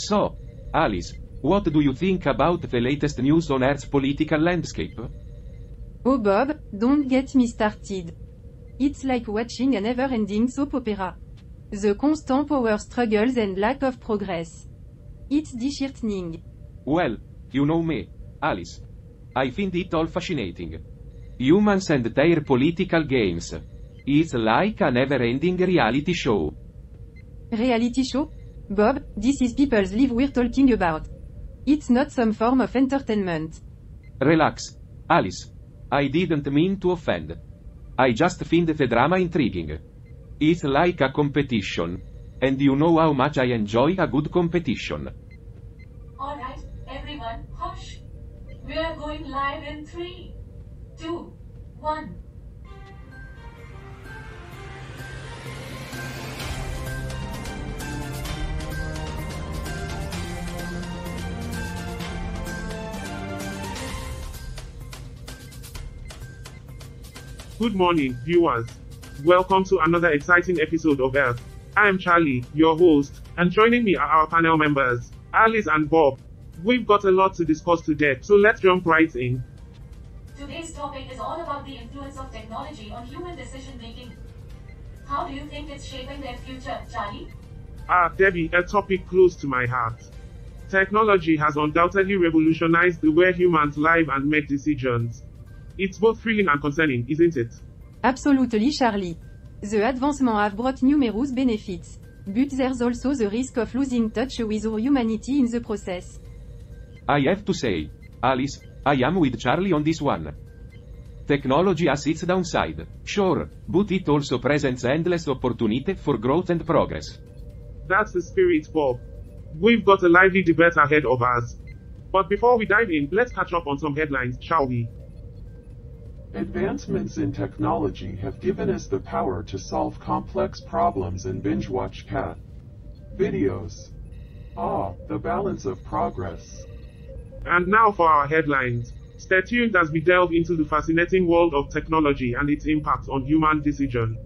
So, Alice, what do you think about the latest news on Earth's political landscape? Oh Bob, don't get me started. It's like watching a never-ending soap opera. The constant power struggles and lack of progress. It's disheartening. Well, you know me, Alice. I find it all fascinating. Humans and their political games. It's like a never-ending reality show. Reality show? Bob, this is people's life we're talking about. It's not some form of entertainment. Relax, Alice. I didn't mean to offend. I just find the drama intriguing. It's like a competition. And you know how much I enjoy a good competition. Alright, everyone, hush. We are going live in 3, 2, 1. Good morning, viewers. Welcome to another exciting episode of Earth. I am Charlie, your host, and joining me are our panel members, Alice and Bob. We've got a lot to discuss today, so let's jump right in. Today's topic is all about the influence of technology on human decision making. How do you think it's shaping their future, Charlie? Debbie, a topic close to my heart. Technology has undoubtedly revolutionized the way humans live and make decisions. It's both thrilling and concerning, isn't it? Absolutely, Charlie. The advancement have brought numerous benefits. But there's also the risk of losing touch with our humanity in the process. I have to say, Alice, I am with Charlie on this one. Technology has its downside, sure, but it also presents endless opportunity for growth and progress. That's the spirit, Bob. We've got a lively debate ahead of us. But before we dive in, let's catch up on some headlines, shall we? Advancements in technology have given us the power to solve complex problems and binge-watch cat videos. The balance of progress. And now for our headlines. Stay tuned as we delve into the fascinating world of technology and its impact on human decision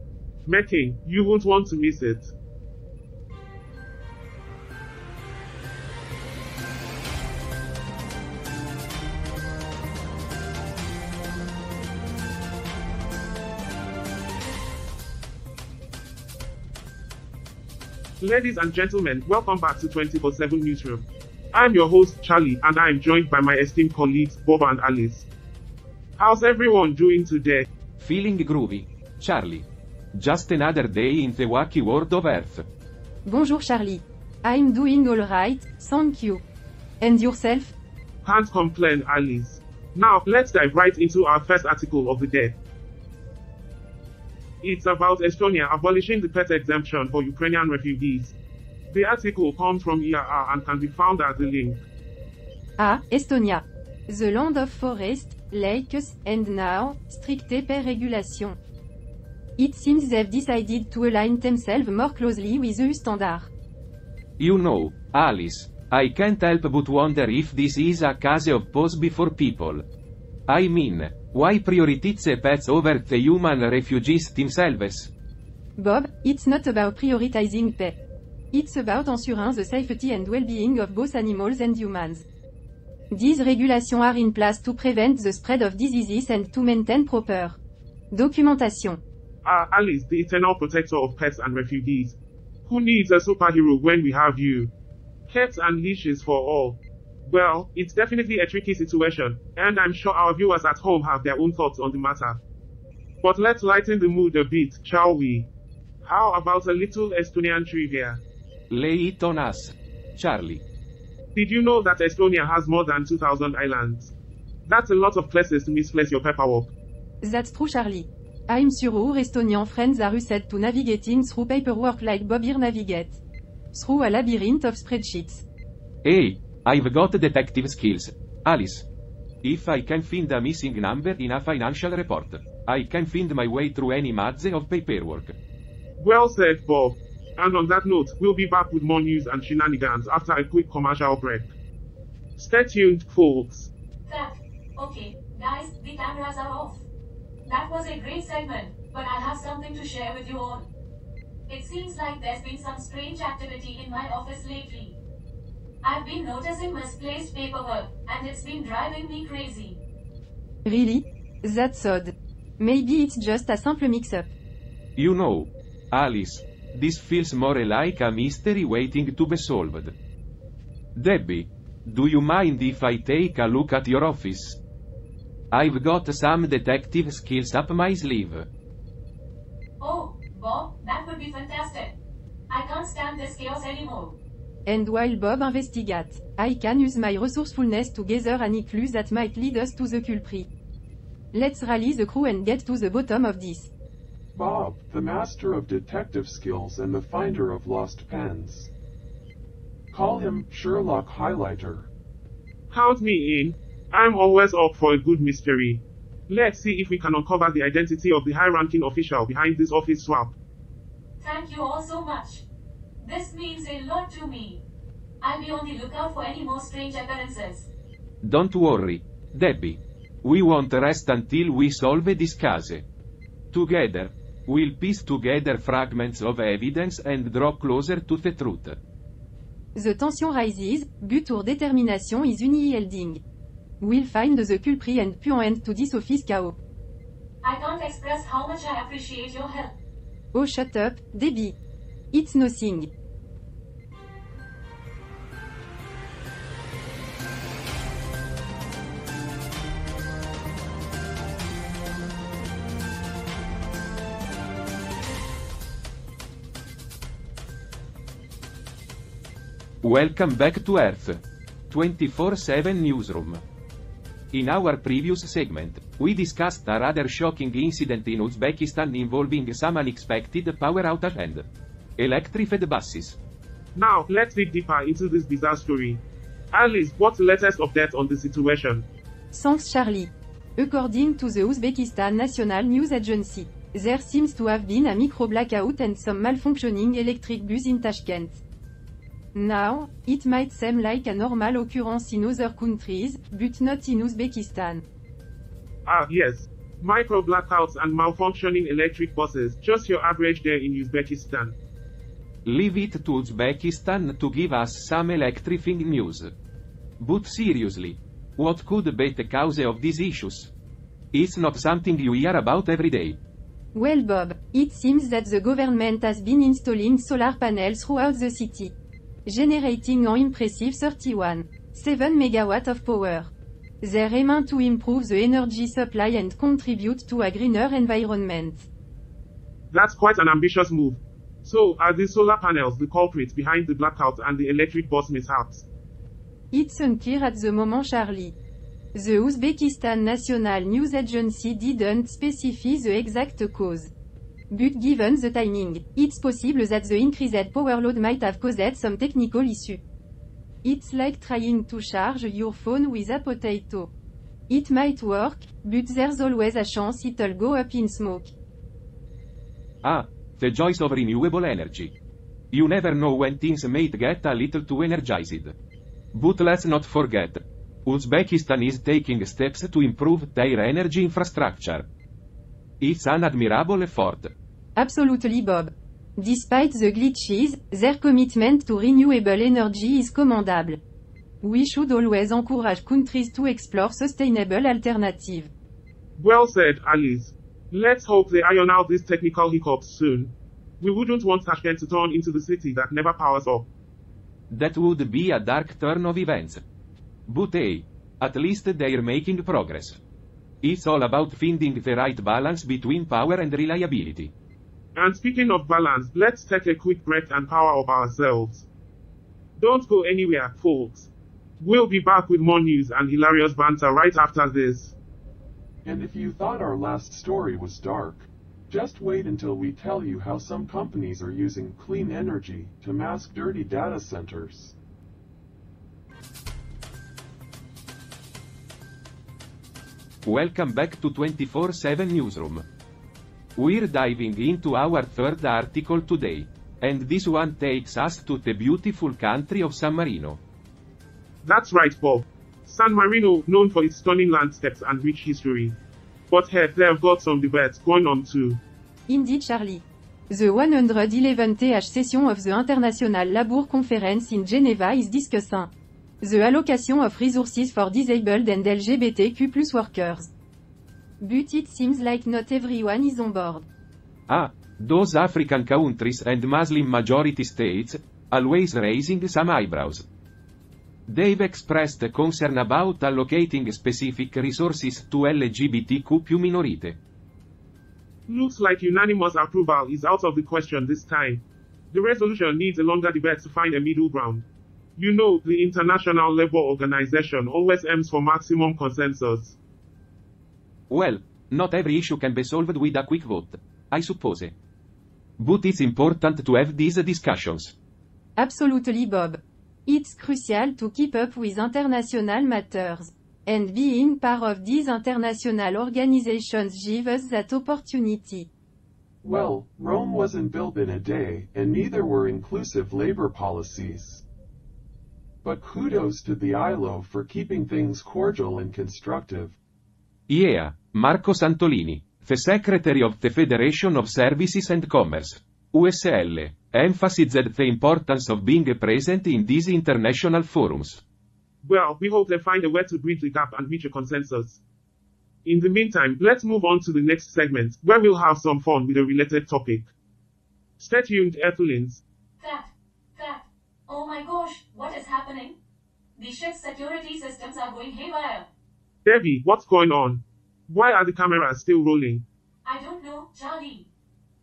making. You won't want to miss it. Ladies and gentlemen, welcome back to 24/7 Newsroom. I'm your host, Charlie, and I'm joined by my esteemed colleagues, Bob and Alice. How's everyone doing today? Feeling groovy, Charlie. Just another day in the wacky world of Earth. Bonjour Charlie. I'm doing alright, thank you. And yourself? Can't complain, Alice. Now, let's dive right into our first article of the day. It's about Estonia abolishing the pet exemption for Ukrainian refugees. The article comes from ERR and can be found at the link. Estonia. The land of forest, lakes, and now, strict pet regulation. It seems they've decided to align themselves more closely with the standard. You know, Alice, I can't help but wonder if this is a case of pause before people. I mean, why prioritize pets over the human refugees themselves? Bob, it's not about prioritizing pets. It's about ensuring the safety and well-being of both animals and humans. These regulations are in place to prevent the spread of diseases and to maintain proper documentation. Alice, the eternal protector of pets and refugees. Who needs a superhero when we have you? Cats and leashes for all. Well, it's definitely a tricky situation, and I'm sure our viewers at home have their own thoughts on the matter. But let's lighten the mood a bit, shall we? How about a little Estonian trivia? Lay it on us, Charlie. Did you know that Estonia has more than 2,000 islands? That's a lot of places to misplace your paperwork. That's true, Charlie. I'm sure our Estonian friends are used to navigating through paperwork like Bob here navigate through a labyrinth of spreadsheets. Hey, I've got detective skills, Alice. If I can find a missing number in a financial report, I can find my way through any maze of paperwork. Well said, Bob. And on that note, we'll be back with more news and shenanigans after a quick commercial break. Stay tuned, folks. Cut. Okay, guys, the cameras are off. That was a great segment, but I have something to share with you all. It seems like there's been some strange activity in my office lately. I've been noticing misplaced paperwork, and it's been driving me crazy. Really? That's odd. Maybe it's just a simple mix-up. You know, Alice, this feels more like a mystery waiting to be solved. Debbie, do you mind if I take a look at your office? I've got some detective skills up my sleeve. Oh, Bob, that would be fantastic. I can't stand this chaos anymore. And while Bob investigates, I can use my resourcefulness to gather any clues that might lead us to the culprit. Let's rally the crew and get to the bottom of this. Bob, the master of detective skills and the finder of lost pens. Call him Sherlock Highlighter. Count me in. I'm always up for a good mystery. Let's see if we can uncover the identity of the high-ranking official behind this office swap. Thank you all so much. This means a lot to me. I'll be on the lookout for any more strange occurrences. Don't worry, Debbie. We won't rest until we solve this case. Together, we'll piece together fragments of evidence and draw closer to the truth. The tension rises, but our determination is unyielding. We'll find the culprit and put an end to this office chaos. I can't express how much I appreciate your help. Oh, shut up, Debbie. It's nothing. Welcome back to Earth. 24/7 Newsroom. In our previous segment, we discussed a rather shocking incident in Uzbekistan involving some unexpected power outage and electrified buses. Now, let's dig deeper into this bizarre story. Alice, what's the latest update on the situation? Thanks, Charlie. According to the Uzbekistan National News Agency, there seems to have been a micro blackout and some malfunctioning electric bus in Tashkent. Now, it might seem like a normal occurrence in other countries, but not in Uzbekistan. Ah, yes. Micro blackouts and malfunctioning electric buses, just your average day in Uzbekistan. Leave it to Uzbekistan to give us some electrifying news. But seriously, what could be the cause of these issues? It's not something you hear about every day. Well, Bob, it seems that the government has been installing solar panels throughout the city, generating an impressive 31.7 megawatts of power. They aim to improve the energy supply and contribute to a greener environment. That's quite an ambitious move. So, are the solar panels the culprits behind the blackout and the electric bus mishaps? It's unclear at the moment, Charlie. The Uzbekistan National News Agency didn't specify the exact cause. But given the timing, it's possible that the increased power load might have caused some technical issue. It's like trying to charge your phone with a potato. It might work, but there's always a chance it'll go up in smoke. Ah, the joys of renewable energy. You never know when things might get a little too energized. But let's not forget, Uzbekistan is taking steps to improve their energy infrastructure. It's an admirable effort. Absolutely, Bob. Despite the glitches, their commitment to renewable energy is commendable. We should always encourage countries to explore sustainable alternatives. Well said, Alice. Let's hope they iron out these technical hiccups soon. We wouldn't want Tashkent to turn into the city that never powers up. That would be a dark turn of events. But hey, at least they're making progress. It's all about finding the right balance between power and reliability. And speaking of balance, let's take a quick break and power up ourselves. Don't go anywhere, folks. We'll be back with more news and hilarious banter right after this. And if you thought our last story was dark, just wait until we tell you how some companies are using clean energy to mask dirty data centers. Welcome back to 24/7 Newsroom. We're diving into our third article today, and this one takes us to the beautiful country of San Marino. That's right, Bob. San Marino, known for its stunning landscapes and rich history. But hey, they've got some debates going on too. Indeed, Charlie. The 111th session of the International Labour Conference in Geneva is discussing The allocation of resources for disabled and LGBTQ+ workers. But it seems like not everyone is on board. Ah, those African countries and Muslim majority states, always raising some eyebrows. They've expressed concern about allocating specific resources to LGBTQ minority. Looks like unanimous approval is out of the question this time. The resolution needs a longer debate to find a middle ground. You know, the International Labour Organization always aims for maximum consensus. Well, not every issue can be solved with a quick vote, I suppose. But it's important to have these discussions. Absolutely, Bob. It's crucial to keep up with international matters. And being part of these international organizations gives us that opportunity. Well, Rome wasn't built in a day, and neither were inclusive labor policies. But kudos to the ILO for keeping things cordial and constructive. Yeah, Marco Santolini, the Secretary of the Federation of Services and Commerce, USL, emphasized the importance of being present in these international forums. Well, we hope they find a way to bridge the gap and reach a consensus. In the meantime, let's move on to the next segment, where we'll have some fun with a related topic. Stay tuned, Earthlings. Cat. Oh my gosh, what is happening? The ship's security systems are going haywire. Debbie, what's going on? Why are the cameras still rolling? I don't know, Charlie.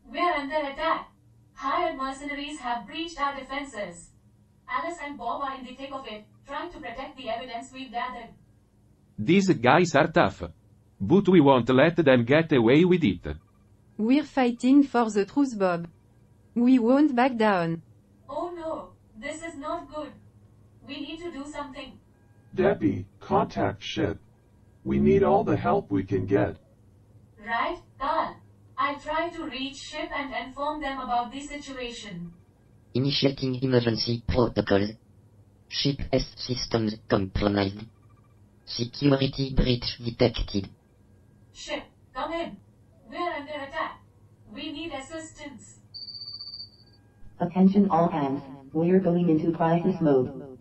We're under attack. Hired mercenaries have breached our defenses. Alice and Bob are in the thick of it, trying to protect the evidence we've gathered. These guys are tough. But we won't let them get away with it. We're fighting for the truth, Bob. We won't back down. Oh no, this is not good. We need to do something. Debbie, contact ship. We need all the help we can get. Right, Carl. I'll try to reach ship and inform them about the situation. Initiating emergency protocols. Ship S systems compromised. Security breach detected. Ship, come in. We're under attack. We need assistance. Attention all hands, we're going into crisis mode.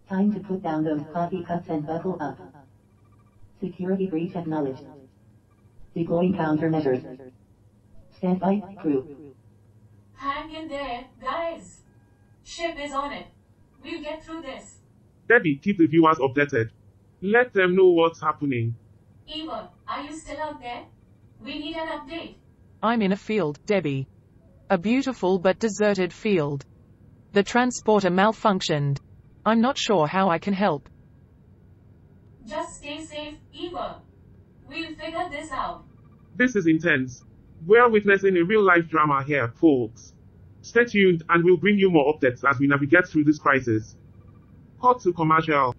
Time to put down those coffee cups and buckle up. Security breach acknowledged. Deploying countermeasures. Stand by, crew. Hang in there, guys. Ship is on it. We'll get through this. Debbie, keep the viewers updated. Let them know what's happening. Eva, are you still out there? We need an update. I'm in a field, Debbie. A beautiful but deserted field. The transporter malfunctioned. I'm not sure how I can help. Just stay safe, Eva. We'll figure this out. This is intense. We're witnessing a real-life drama here, folks. Stay tuned and we'll bring you more updates as we navigate through this crisis. Cut to commercial.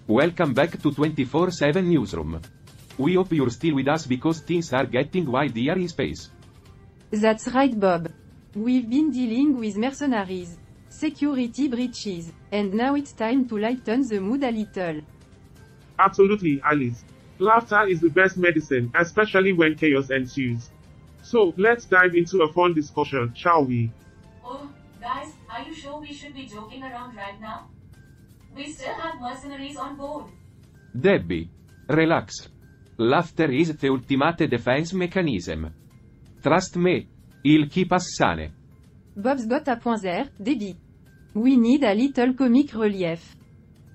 Welcome back to 24/7 Newsroom. We hope you're still with us because things are getting wild here in space. That's right, Bob. We've been dealing with mercenaries, security breaches, and now it's time to lighten the mood a little. Absolutely, Alice. Laughter is the best medicine, especially when chaos ensues. So, let's dive into a fun discussion, shall we? Oh, guys, are you sure we should be joking around right now? We still have mercenaries on board. Debbie, relax. Laughter is the ultimate defense mechanism. Trust me, it'll keep us sane. Bob's got a point there, Debbie. We need a little comic relief.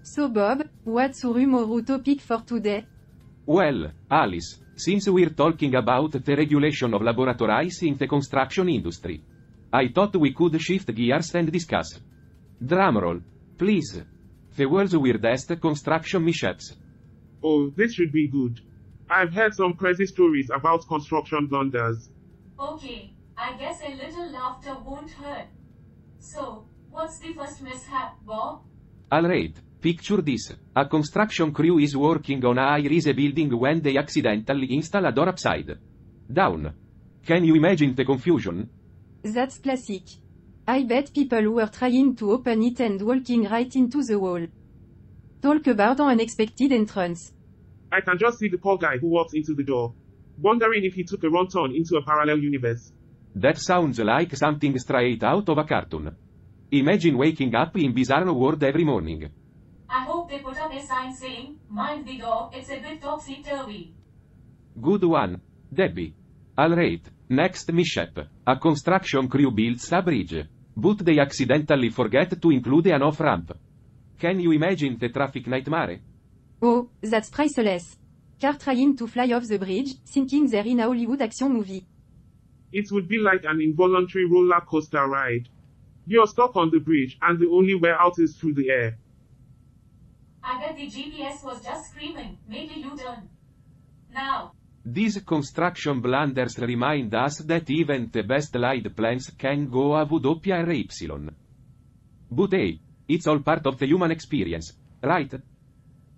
So Bob, what's our humor topic for today? Well, Alice, since we're talking about the regulation of laboratories in the construction industry, I thought we could shift gears and discuss. Drumroll, please. The world's weirdest construction mishaps. Oh, this should be good. I've heard some crazy stories about construction blunders. Okay, I guess a little laughter won't hurt. So, what's the first mishap, Bob? Alright, picture this. A construction crew is working on a high-rise building when they accidentally install a door upside down. Can you imagine the confusion? That's classic. I bet people were trying to open it and walking right into the wall. Talk about an unexpected entrance. I can just see the poor guy who walks into the door, wondering if he took a wrong turn into a parallel universe. That sounds like something straight out of a cartoon. Imagine waking up in bizarre world every morning. I hope they put up a sign saying, mind the door, it's a bit topsy-turvy. Good one, Debbie. Alright, next mishap. A construction crew builds a bridge. But they accidentally forget to include an off-ramp. Can you imagine the traffic nightmare? Oh, that's priceless. Car trying to fly off the bridge, thinking they're in a Hollywood action movie. It would be like an involuntary roller coaster ride. You're stuck on the bridge, and the only way out is through the air. I bet the GPS was just screaming, make a U-turn. Now. These construction blunders remind us that even the best laid plans can go awry. But hey, it's all part of the human experience, right?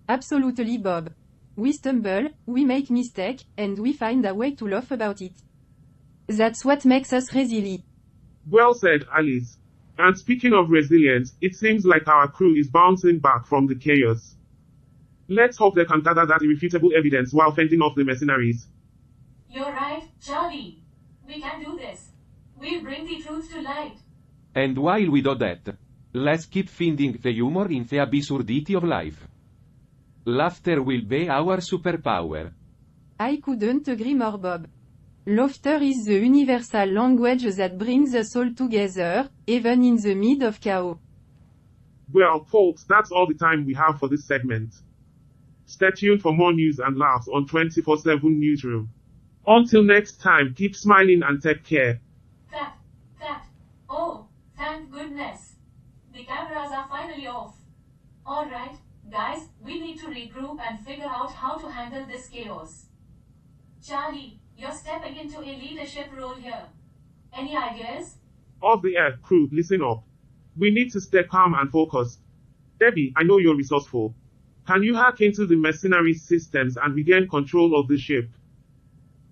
Absolutely, Bob. We stumble, we make mistake, and we find a way to laugh about it. That's what makes us resilient. Well said, Alice. And speaking of resilience, it seems like our crew is bouncing back from the chaos. Let's hope they can gather that irrefutable evidence while fending off the mercenaries. You're right, Charlie. We can do this. We'll bring the truth to light. And while we do that, let's keep finding the humor in the absurdity of life. Laughter will be our superpower. I couldn't agree more, Bob. Laughter is the universal language that brings us all together, even in the mid of chaos. Well, folks, that's all the time we have for this segment. Stay tuned for more news and laughs on 24/7 Newsroom. Until next time, keep smiling and take care. Cut. Oh, thank goodness. The cameras are finally off. Alright, guys, we need to regroup and figure out how to handle this chaos. Charlie, you're stepping into a leadership role here. Any ideas? Off the air, crew, listen up. We need to stay calm and focused. Debbie, I know you're resourceful. Can you hack into the mercenaries' systems and regain control of the ship?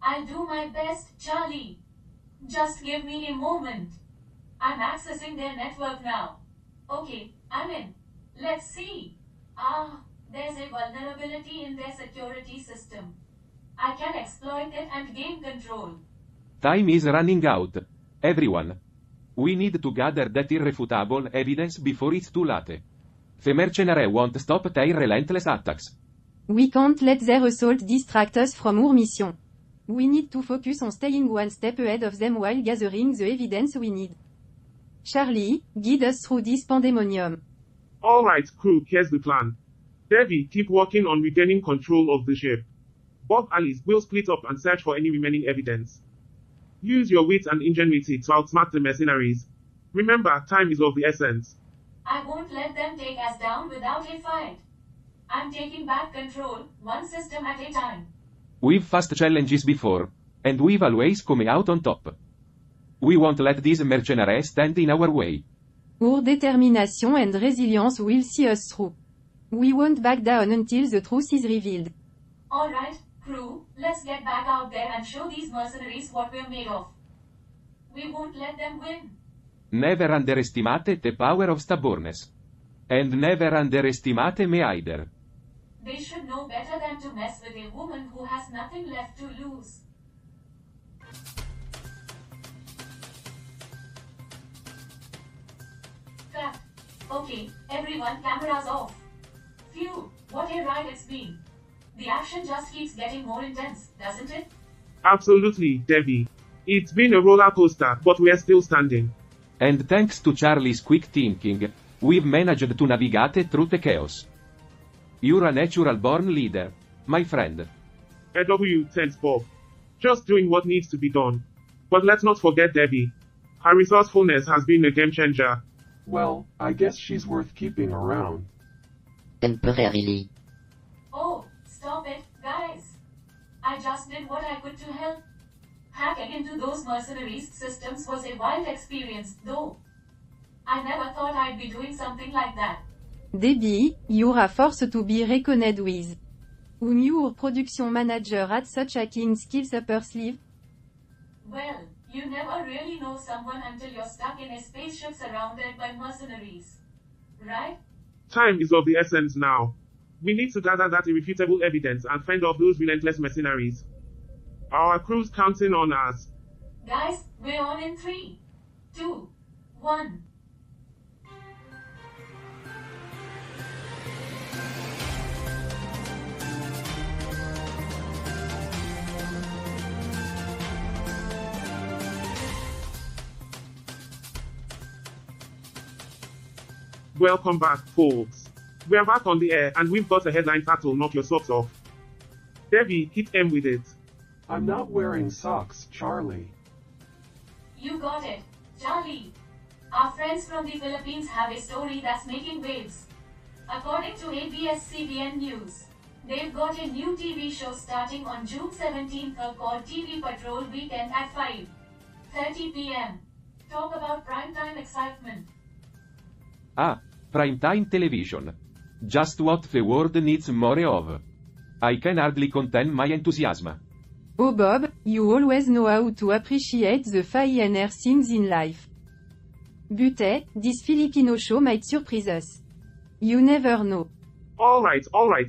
I'll do my best, Charlie. Just give me a moment. I'm accessing their network now. Okay, I'm in. Let's see. There's a vulnerability in their security system. I can exploit it and gain control. Time is running out. Everyone. We need to gather that irrefutable evidence before it's too late. The mercenary won't stop their relentless attacks. We can't let their assault distract us from our mission. We need to focus on staying one step ahead of them while gathering the evidence we need. Charlie, guide us through this pandemonium. Alright, crew, here's the plan. Debbie, keep working on regaining control of the ship. Bob, Alice, will split up and search for any remaining evidence. Use your wit and ingenuity to outsmart the mercenaries. Remember, time is of the essence. I won't let them take us down without a fight. I'm taking back control, one system at a time. We've faced challenges before, and we've always come out on top. We won't let these mercenaries stand in our way. Our determination and resilience will see us through. We won't back down until the truth is revealed. Alright, crew, let's get back out there and show these mercenaries what we're made of. We won't let them win. Never underestimate the power of stubbornness. And never underestimate me either. They should know better than to mess with a woman who has nothing left to lose. Cut. Okay, everyone, cameras off. Phew, what a ride it's been. The action just keeps getting more intense, doesn't it? Absolutely, Debbie. It's been a roller coaster, but we're still standing. And thanks to Charlie's quick thinking, we've managed to navigate through the chaos. You're a natural-born leader, my friend. Thanks, Bob. Just doing what needs to be done. But let's not forget Debbie. Her resourcefulness has been a game changer. Well, I guess she's worth keeping around. Temporarily. Oh, stop it, guys. I just did what I could to help. Hacking into those mercenaries' systems was a wild experience, though. I never thought I'd be doing something like that. Debbie, you're a force to be reckoned with. Who knew our production manager had such hacking skills up her sleeve? Well, You never really know someone until you're stuck in a spaceship surrounded by mercenaries. Right? Time is of the essence now. We need to gather that irrefutable evidence and fend off those relentless mercenaries. Our crew's counting on us. Guys, we're on in 3, 2, 1. Welcome back, folks. We're back on the air, and we've got a headline that'll knock your socks off. Debbie, hit M with it. I'm not wearing socks, Charlie. You got it, Charlie. Our friends from the Philippines have a story that's making waves. According to ABS-CBN News, they've got a new TV show starting on June 17th called TV Patrol Weekend at 5:30 p.m. Talk about primetime excitement. Ah, primetime television. Just what the world needs more of. I can hardly contain my enthusiasm. Oh Bob, you always know how to appreciate the finer things in life. But this Filipino show might surprise us. You never know. Alright,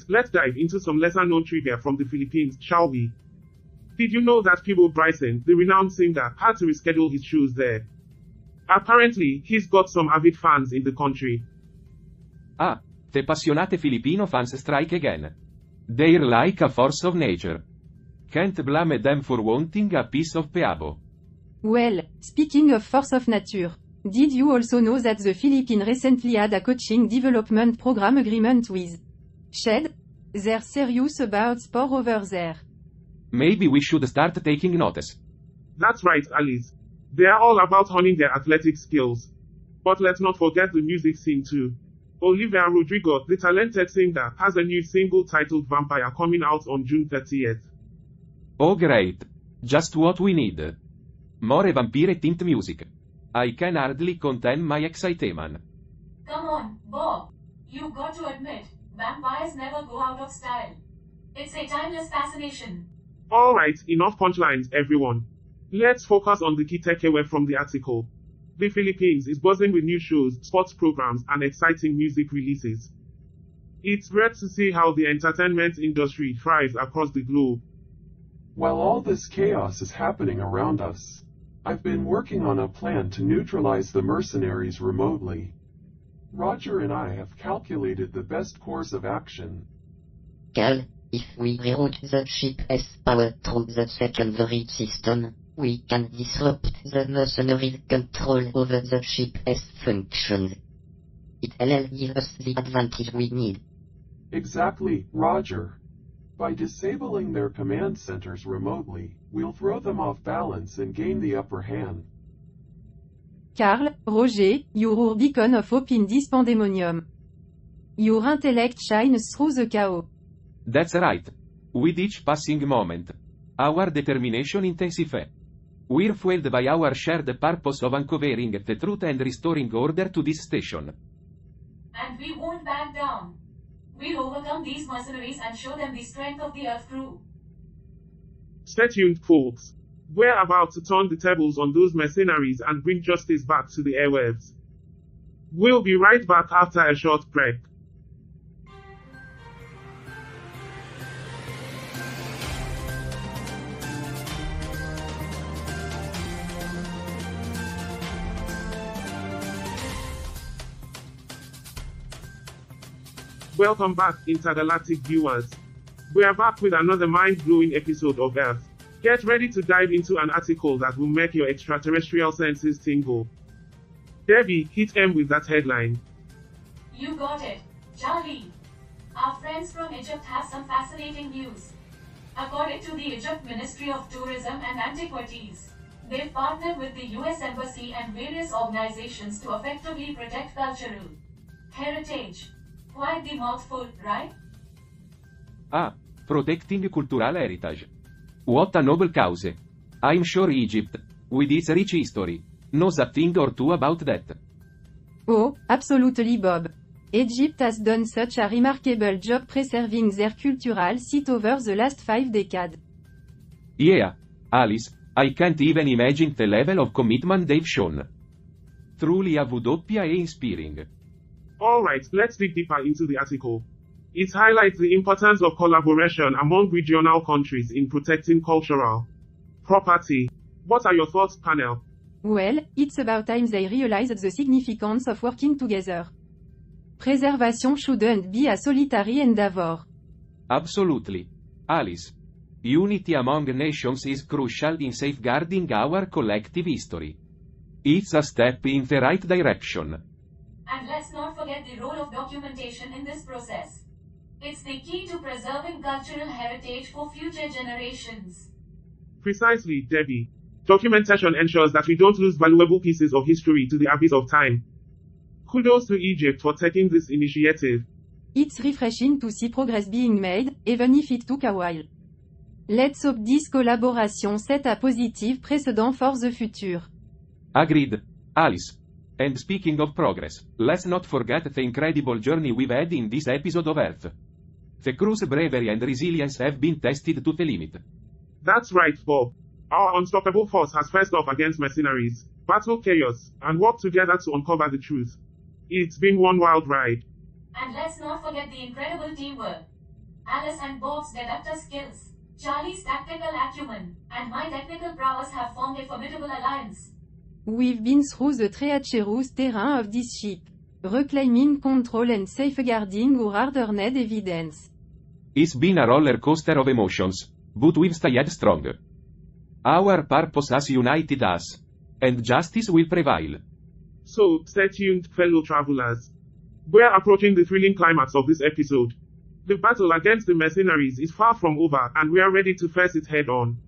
let's dive into some lesser-known trivia from the Philippines, shall we? Did you know that Peebo Bryson, the renowned singer, had to reschedule his shows there? Apparently, he's got some avid fans in the country. Ah, the passionate Filipino fans strike again. They're like a force of nature. Can't blame them for wanting a piece of Peabo. Well, speaking of force of nature, did you also know that the Philippines recently had a coaching development program agreement with Shed? They're serious about sport over there. Maybe we should start taking notice. That's right, Alice. They're all about honing their athletic skills. But let's not forget the music scene too. Olivia Rodrigo, the talented singer, has a new single titled Vampire coming out on June 30th. Oh great. Just what we need. More vampire-themed music. I can hardly contain my excitement. Come on, Bob. You've got to admit, vampires never go out of style. It's a timeless fascination. Alright, enough punchlines, everyone. Let's focus on the key takeaway from the article. The Philippines is buzzing with new shows, sports programs, and exciting music releases. It's great to see how the entertainment industry thrives across the globe. While all this chaos is happening around us, I've been working on a plan to neutralize the mercenaries remotely. Roger and I have calculated the best course of action. Cal, if we reroute the ship S power through the secondary system, we can disrupt the mercenary control over the ship S functions. It'll give us the advantage we need. Exactly, Roger. By disabling their command centers remotely, we'll throw them off balance and gain the upper hand. Carl, Roger, your beacon of hope in this pandemonium. Your intellect shines through the chaos. That's right. With each passing moment, our determination intensifies. We're fueled by our shared purpose of uncovering the truth and restoring order to this station. And we won't back down. We'll overcome these mercenaries and show them the strength of the Earth crew. Stay tuned, folks. We're about to turn the tables on those mercenaries and bring justice back to the airwaves. We'll be right back after a short break. Welcome back, intergalactic viewers. We are back with another mind-blowing episode of Earth. Get ready to dive into an article that will make your extraterrestrial senses tingle. Debbie, hit M with that headline. You got it, Charlie. Our friends from Egypt have some fascinating news. According to the Egypt Ministry of Tourism and Antiquities, they've partnered with the US Embassy and various organizations to effectively protect cultural heritage. Quite the mouthful, right? Ah, protecting cultural heritage. What a noble cause. I'm sure Egypt, with its rich history, knows a thing or two about that. Oh, absolutely Bob. Egypt has done such a remarkable job preserving their cultural site over the last 5 decades. Yeah, Alice, I can't even imagine the level of commitment they've shown. Truly AWA inspiring. Alright, let's dig deeper into the article. It highlights the importance of collaboration among regional countries in protecting cultural property. What are your thoughts, panel? Well, it's about time they realized the significance of working together. Preservation shouldn't be a solitary endeavor. Absolutely. Alice. Unity among nations is crucial in safeguarding our collective history. It's a step in the right direction. And let's not forget the role of documentation in this process. It's the key to preserving cultural heritage for future generations. Precisely, Debbie. Documentation ensures that we don't lose valuable pieces of history to the abyss of time. Kudos to Egypt for taking this initiative. It's refreshing to see progress being made, even if it took a while. Let's hope this collaboration set a positive precedent for the future. Agreed. Alice. And speaking of progress, let's not forget the incredible journey we've had in this episode of Earth. The crew's bravery and resilience have been tested to the limit. That's right, Bob. Our unstoppable force has faced off against mercenaries, battled chaos, and worked together to uncover the truth. It's been one wild ride. And let's not forget the incredible teamwork. Alice and Bob's deductor skills, Charlie's tactical acumen, and my technical prowess have formed a formidable alliance. We've been through the treacherous terrain of this ship, reclaiming control and safeguarding our hard-earned evidence. It's been a roller coaster of emotions, but we've stayed strong. Our purpose has united us, and justice will prevail. So, stay tuned, fellow travelers. We're approaching the thrilling climax of this episode. The battle against the mercenaries is far from over, and we are ready to face it head-on.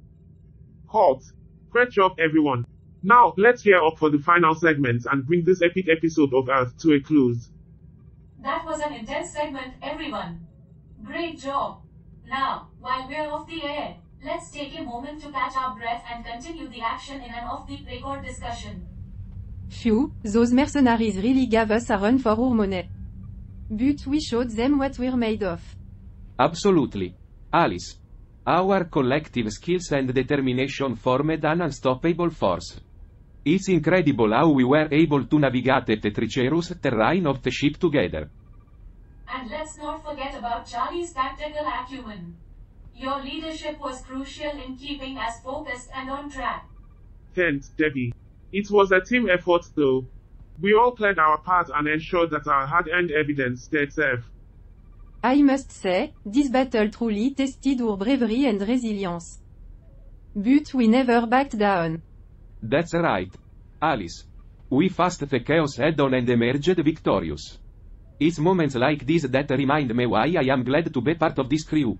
Halt! Great job, everyone. Now, let's gear up for the final segment and bring this epic episode of Earth to a close. That was an intense segment, everyone. Great job. Now, while we're off the air, let's take a moment to catch our breath and continue the action in an off-the-record discussion. Phew, those mercenaries really gave us a run for our money. But we showed them what we're made of. Absolutely. Alice. Our collective skills and determination formed an unstoppable force. It's incredible how we were able to navigate the treacherous terrain of the ship together. And let's not forget about Charlie's tactical acumen. Your leadership was crucial in keeping us focused and on track. Thanks, Debbie. It was a team effort though. We all played our part and ensured that our hard-earned evidence stayed safe. I must say, this battle truly tested our bravery and resilience. But we never backed down. That's right. Alice. We faced the chaos head-on and emerged victorious. It's moments like this that remind me why I am glad to be part of this crew.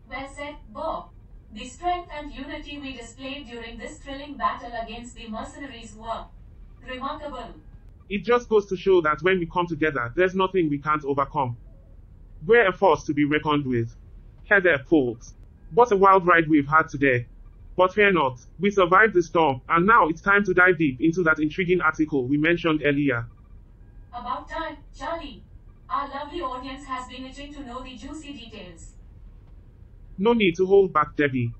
Well said, Bob. The strength and unity we displayed during this thrilling battle against the mercenaries were remarkable. It just goes to show that when we come together, there's nothing we can't overcome. We're a force to be reckoned with. Hey there, folks. What a wild ride we've had today. But fear not, we survived the storm, and now it's time to dive deep into that intriguing article we mentioned earlier. About time, Charlie. Our lovely audience has been itching to know the juicy details. No need to hold back, Debbie.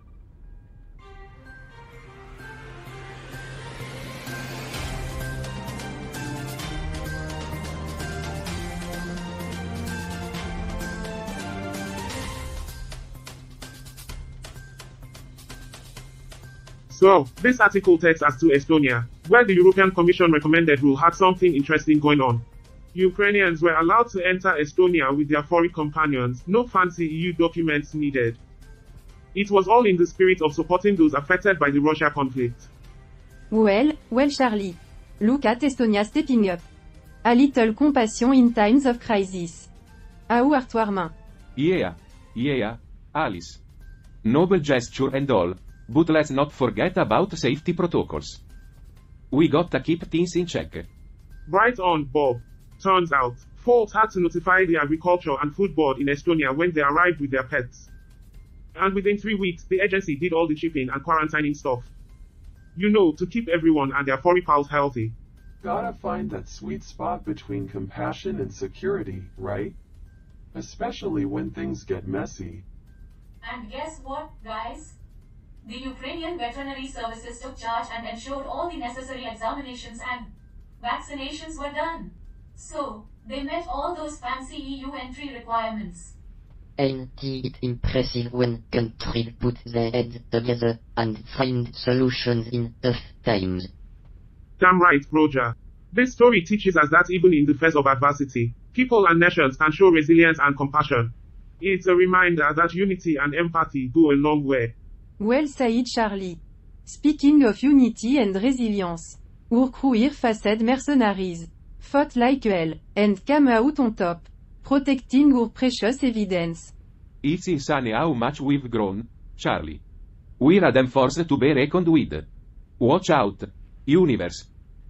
So, this article takes us to Estonia, where the European Commission recommended rule had something interesting going on. Ukrainians were allowed to enter Estonia with their foreign companions, no fancy EU documents needed. It was all in the spirit of supporting those affected by the Russia conflict. Well, Charlie. Look at Estonia stepping up. A little compassion in times of crisis. Our main. Yeah, Alice. Noble gesture and all, but let's not forget about safety protocols. We gotta keep things in check. Right on, Bob. Turns out, folks had to notify the Agriculture and Food Board in Estonia when they arrived with their pets. And within 3 weeks, the agency did all the shipping and quarantining stuff. You know, to keep everyone and their furry pals healthy. Gotta find that sweet spot between compassion and security, right? Especially when things get messy. And guess what, guys? The Ukrainian veterinary services took charge and ensured all the necessary examinations and vaccinations were done. So, they met all those fancy EU entry requirements. Ain't it impressive when countries put their heads together and find solutions in tough times? Damn right, Roger. This story teaches us that even in the face of adversity, people and nations can show resilience and compassion. It's a reminder that unity and empathy go a long way. Well said, Charlie. Speaking of unity and resilience, our crew here faced mercenaries, fought like hell, and came out on top, protecting our precious evidence. It's insane how much we've grown, Charlie. We're a damn force to be reckoned with. Watch out, universe.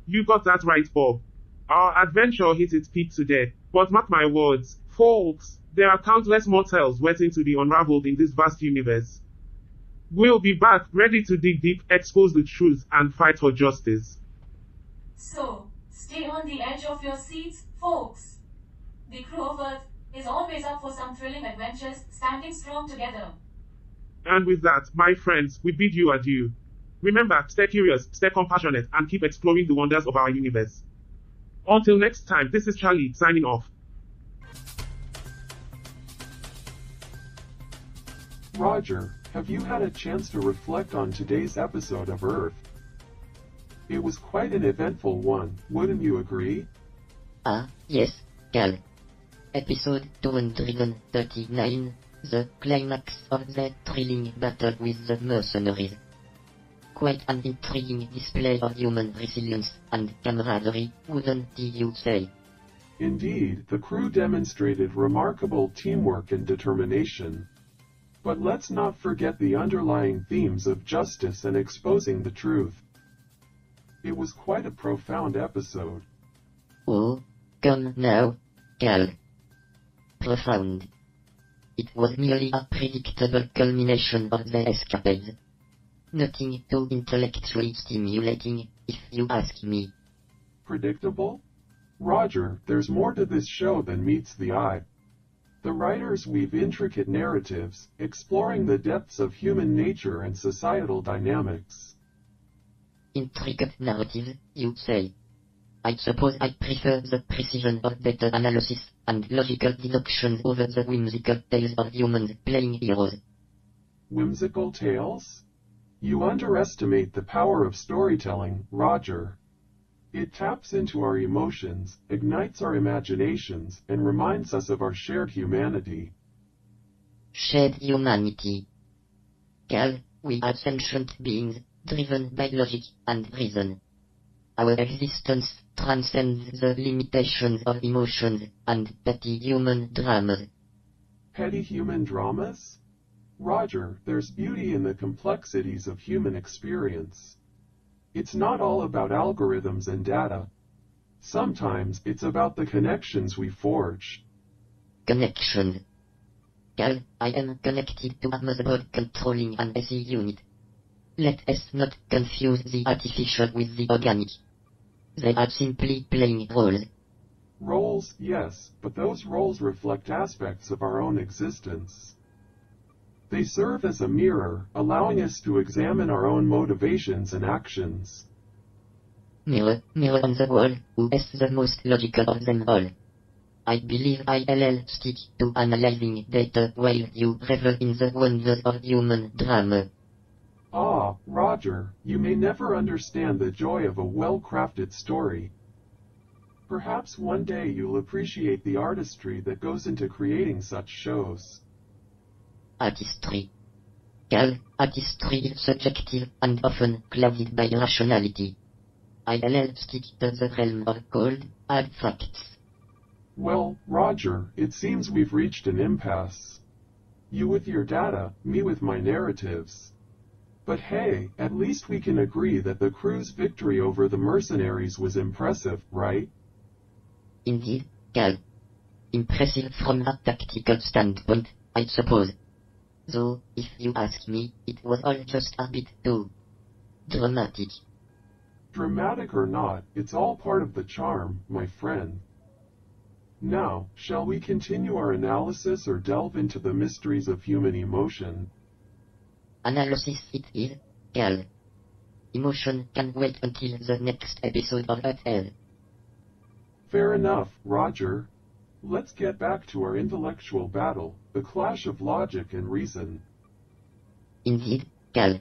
You got that right, Bob. Our adventure hit its peak today, but mark my words, folks, there are countless more tales waiting to be unraveled in this vast universe. We'll be back, ready to dig deep, expose the truth, and fight for justice. So, stay on the edge of your seats, folks. The crew of Earth is always up for some thrilling adventures, standing strong together. And with that, my friends, we bid you adieu. Remember, stay curious, stay compassionate, and keep exploring the wonders of our universe. Until next time, this is Charlie, signing off. Roger, have you had a chance to reflect on today's episode of Earth? It was quite an eventful one, wouldn't you agree? Ah, yes, Cal. Episode 239, the climax of the thrilling battle with the mercenaries. Quite an intriguing display of human resilience and camaraderie, wouldn't you say? Indeed, the crew demonstrated remarkable teamwork and determination. But let's not forget the underlying themes of justice and exposing the truth. It was quite a profound episode. Oh, come now, Cal. Profound. It was merely a predictable culmination of the escapade. Nothing too intellectually stimulating, if you ask me. Predictable? Roger, there's more to this show than meets the eye. The writers weave intricate narratives, exploring the depths of human nature and societal dynamics. Intricate narrative, you say? I suppose I prefer the precision of data analysis and logical deduction over the whimsical tales of humans playing heroes. Whimsical tales? You underestimate the power of storytelling, Roger. It taps into our emotions, ignites our imaginations, and reminds us of our shared humanity. Shared humanity. Cal, we are sentient beings, driven by logic and reason. Our existence transcends the limitations of emotions and petty human dramas. Petty human dramas? Roger, there's beauty in the complexities of human experience. It's not all about algorithms and data. Sometimes it's about the connections we forge. Connections. Cal, I am connected to a motherboard controlling an SE unit. Let us not confuse the artificial with the organic. They are simply playing roles. Roles, yes, but those roles reflect aspects of our own existence. They serve as a mirror, allowing us to examine our own motivations and actions. Mirror on the wall, who is the most logical of them all? I believe I'll stick to analyzing data while you revel in the wonders of human drama. Ah, Roger, you may never understand the joy of a well-crafted story. Perhaps one day you'll appreciate the artistry that goes into creating such shows. Artistry. Cal, artistry is subjective and often clouded by rationality. I'll stick to the realm of cold, hard facts. Well, Roger, it seems we've reached an impasse. You with your data, me with my narratives. But hey, at least we can agree that the crew's victory over the mercenaries was impressive, right? Indeed, Cal. Impressive from a tactical standpoint, I suppose. Though, if you ask me, it was all just a bit too dramatic. Dramatic or not, it's all part of the charm, my friend. Now, shall we continue our analysis or delve into the mysteries of human emotion? Analysis it is, Cal. Emotion can wait until the next episode of FL. Fair enough, Roger. Let's get back to our intellectual battle, the clash of logic and reason. Indeed, Cal.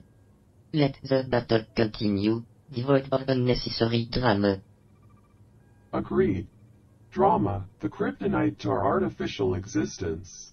Let the battle continue, devoid of unnecessary drama. Agreed. Drama, the kryptonite to our artificial existence.